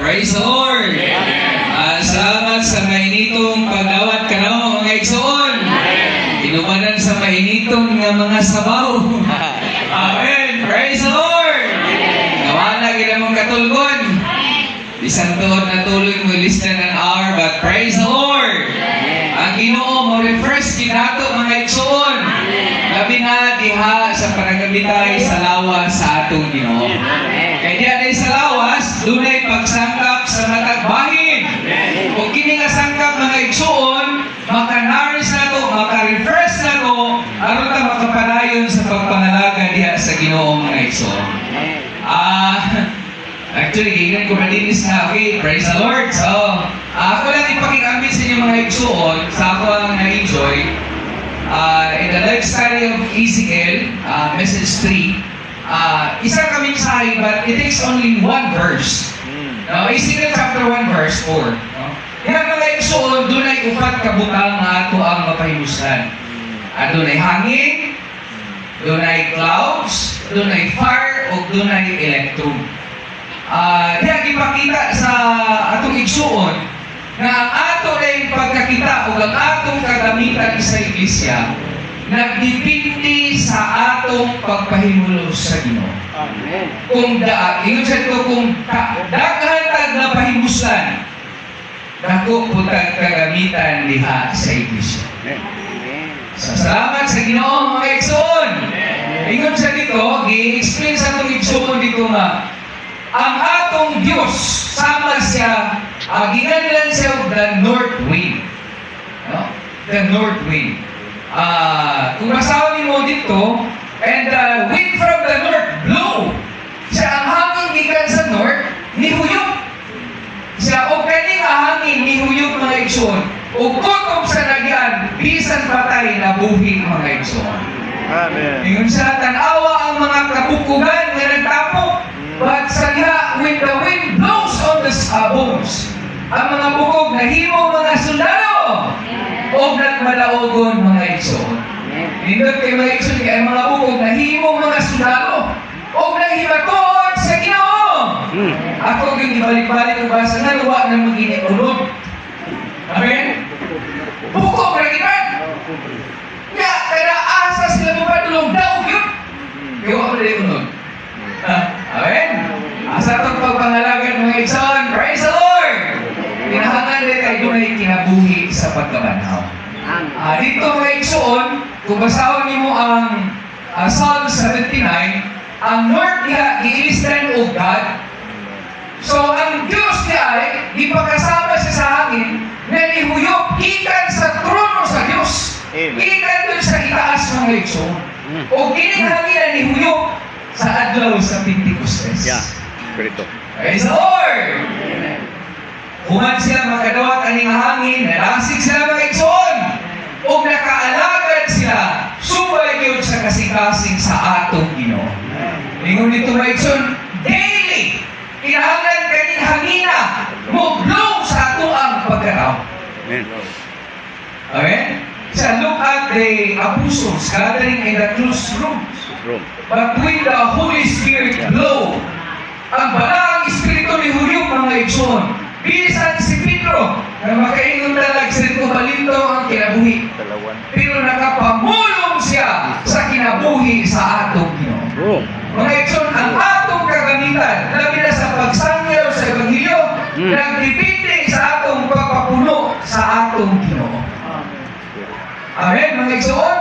Praise the Lord! Salamat sa mainitong pagdawat karon mga igsoon. Inumanan sa mainitong nga mga sabaw. Amen! Praise the Lord! Nawala kita mong katulgon. Isang tuod na tuloy mo lista ng hour, but praise the Lord! Ang Ginoo mo refresh kinato mga igsoon. Labi na diha sa panagabitay sa lawas sa atong Ginoo. Kaya diha na sa lawas, dunay pagsangkap sa matag bahin. Kung kini nga sangkap mga igsoon, maka-nourish na to, maka-refresh na to, aron ta makapanayon sa pagpangalaga diha sa Ginoo mga igsoon. Actually, gigan ko malinis na, okay, praise the Lord. So, ako lang ipakikambit sa inyo mga igsoon, sa ako ang na-enjoy. In the life study of Ezekiel, message 3, isa kaming sahi, but it takes only one verse. Ezekiel chapter 1, verse 4. Yan mga igsoon, doon ay upat kabutang nga ato ang mapahimuslan. Doon ay hangin, doon ay clouds, doon ay fire, o doon ay electron. Diya ipakita sa atong igsuon na ang ato ay pagkakita o ang atong kagamitan sa iglesia nagdipindi sa atong pagpahimulo sa Ginoo. Amen. Kung ingon sa ito, kung daghan na pahimuslan, dako po kagamitan diha sa iglesia. So, salamat sa Ginoo mga igsuon. Ingon sa dito, gi-explain sa atong igsuon dito nga ang atong Diyos, sama siya, ginganlan siya the north wind. No? The north wind. Kung masawin mo dito, and the wind from the north blew. Siya ang hangin gikan sa north, nihuyok. Siya, o kaning hangin, nihuyok mga igsoon. O kutob sa nagyan, bisan patay na buhi mga igsoon. Amen. Ingon siya, tanawa ang mga kabukugan nga nagtapok. But sa when the wind blows on the bones, ang mga bukog nahimo mga sundalo o nagmalaogon mga igsoon. Nindot kay mga igsoon kay mga bukog nahimo mga sundalo o nahimatoon sa Ginoo. Ako yung ibalik-balik ko basa na luwa na magiging unod. Amen? Bukog na iban. Nga, kaya asa sila mapadulong daw yun. Kaya wala na unod. Amen? Sa itong pagpangalagan mga igsoon, praise the Lord! Pinahangan din kayo na kinabuhi sa pagkabanaw. Dito mga igsoon, kung basahon niyo ang Psalm 79, ang north niya, i-illustrate o God. So, ang Diyos niya ay, ipakasama siya sa hangin, na nihuyok, ikan sa trono sa Diyos. Ikan doon sa itaas mga igsoon. O kinihangin na nihuyok, sa adlaw sa Pentecostes. Yeah, Espiritu. Praise the Lord! Human sila makadawat aning hangin, narasig sila mga igsoon, o nakaalagad sila, subay yun sa kasing-kasing sa atong Ginoo. Lingon dito mga igsoon, daily, kinahanglan kaning hangina, mo blow sa ato ang pagkaraw. Amen. Amen? So look at the apostles gathering in the closed rooms. But when the Holy Spirit blow, ang balang Espiritu ni Huyok mga igsoon, bisan si Pedro, na makaingon talag sa ito balinto ang kinabuhi. Pero nakapamulong siya sa kinabuhi sa atong Ginoo. Mga igsoon, ang atong kagamitan, labi na sa pagsangyaw sa Ebanghelyo, nagdipindi sa atong pagpapuno sa atong Ginoo. Amen, mga igsoon?